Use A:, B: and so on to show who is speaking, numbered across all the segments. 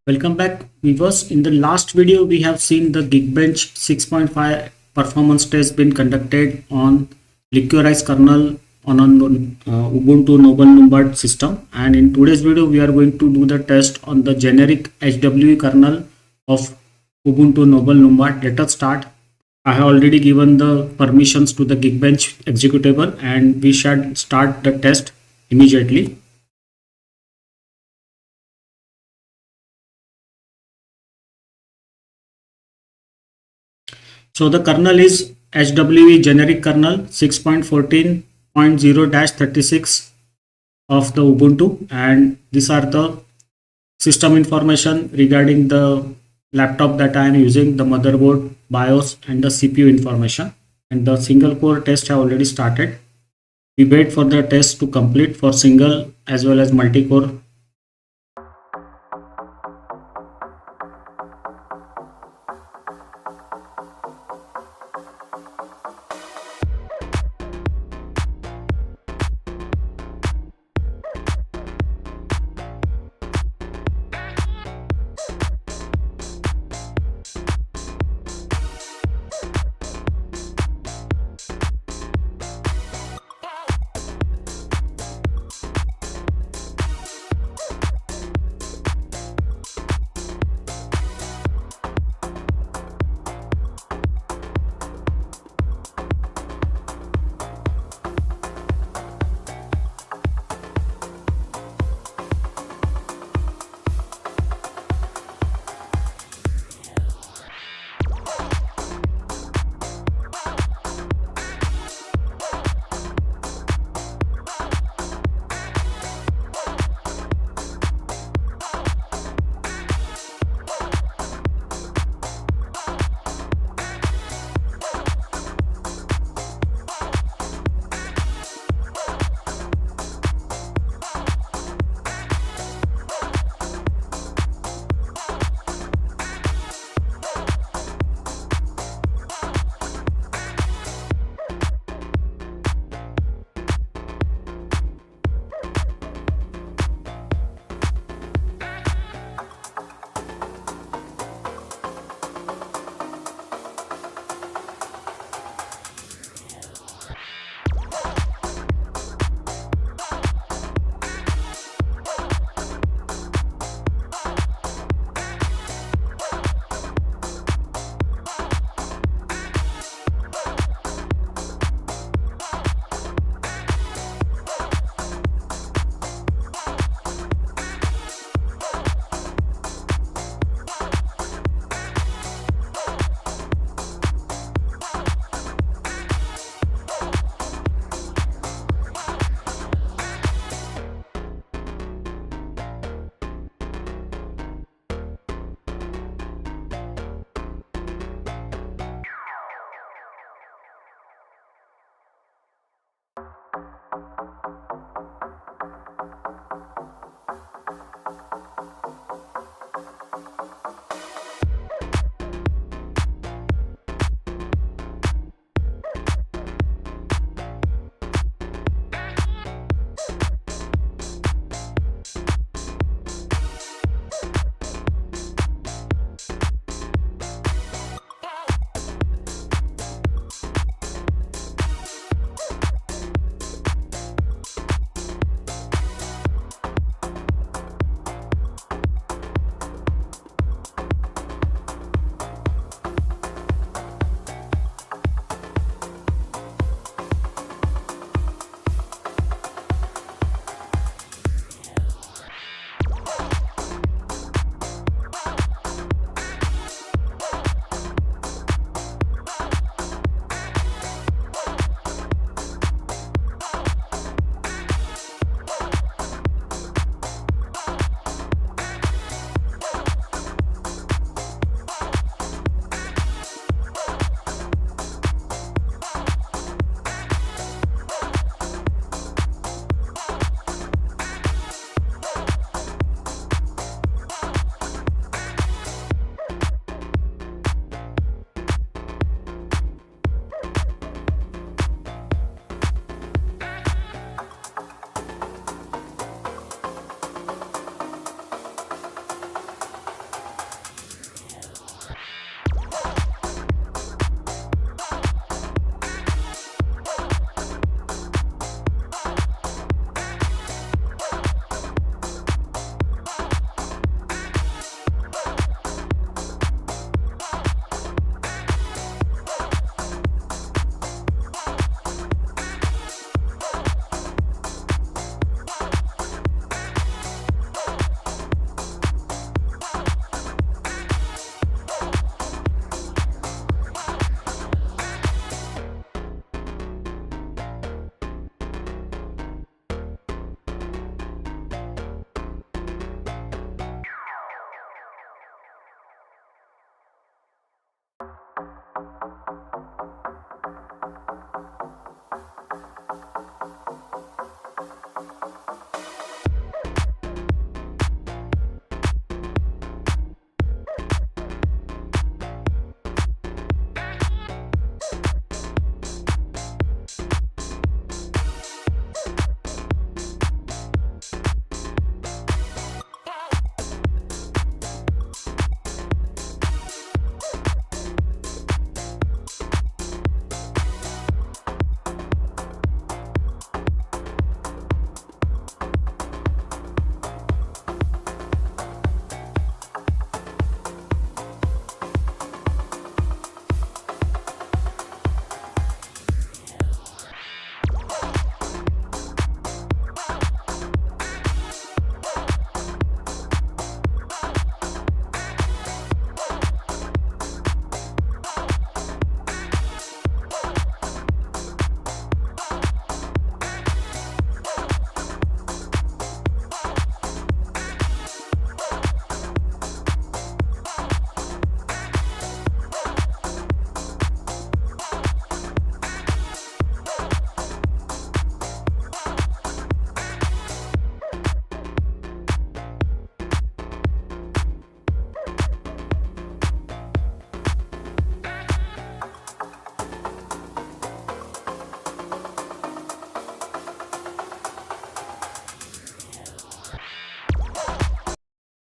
A: Welcome back, viewers. In the last video, we have seen the Geekbench 6.5 performance test being conducted on liquorized kernel on an Ubuntu Noble Numbered system. And in today's video, we are going to do the test on the generic HWE kernel of Ubuntu Noble Numbered. Let us start. I have already given the permissions to the Geekbench executable, and we shall start the test immediately. So the kernel is HWE generic kernel 6.14.0-36 of the Ubuntu, and these are the system information regarding the laptop that I am using, the motherboard, BIOS and the CPU information. And the single core test have already started. We wait for the test to complete for single as well as multi-core.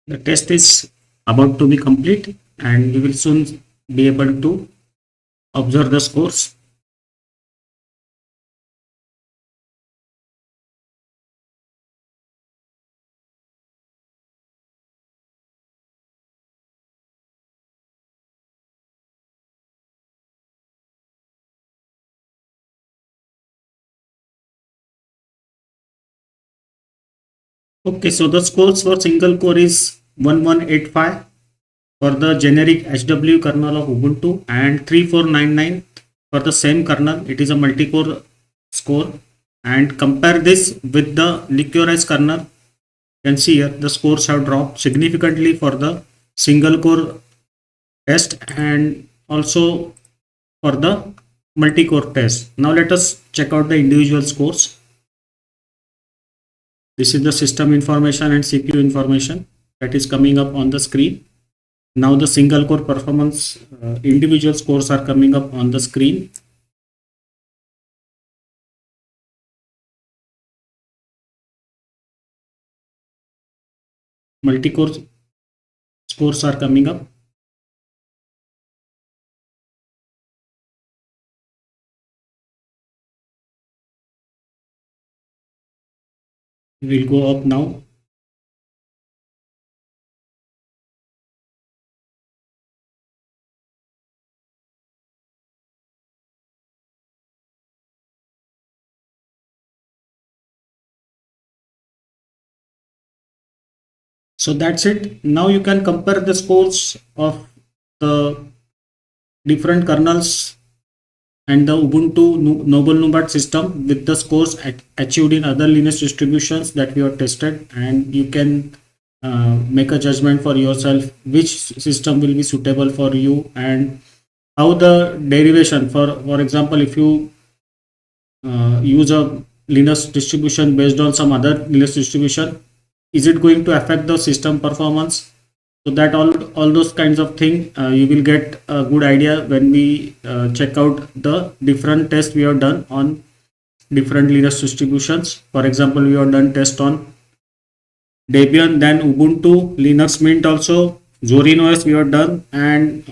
A: The test is about to be complete and we will soon be able to observe the scores. Okay, so the scores for single core is 1185 for the generic HW kernel of Ubuntu and 3499 for the same kernel. It is a multi-core score, and compare this with the liquorized kernel. You can see here the scores have dropped significantly for the single core test and also for the multi-core test. Now let us check out the individual scores. This is the system information and CPU information that is coming up on the screen. Now the single core performance individual scores are coming up on the screen. Multi-core scores are coming up. We will go up now. So that's it. Now you can compare the scores of the different kernels and the Ubuntu Noble Numbat system with the scores achieved in other Linux distributions that we have tested, and you can make a judgment for yourself which system will be suitable for you and how the derivation, for example, if you use a Linux distribution based on some other Linux distribution, is it going to affect the system performance? So that all those kinds of things you will get a good idea when we check out the different tests we have done on different Linux distributions. For example, we have done test on Debian, then Ubuntu, Linux Mint also, Zorin OS we have done, and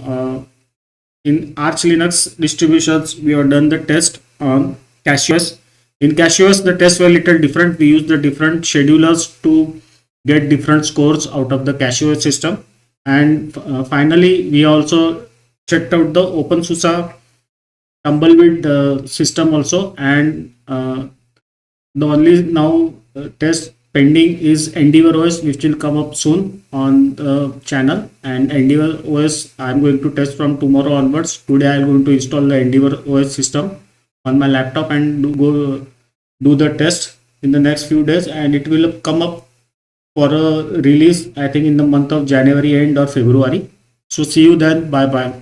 A: in Arch Linux distributions we have done the test on CashOS. In CashOS the tests were a little different. We used the different schedulers to get different scores out of the CashOS system. And finally we also checked out the OpenSUSE Tumbleweed system also, and the only now test pending is Endeavour OS, which will come up soon on the channel. And Endeavour OS I'm going to test from tomorrow onwards. Today I'm going to install the Endeavour OS system on my laptop and do the test in the next few days, and it will come up for a release I think in the month of January end or February. So see you then. Bye bye.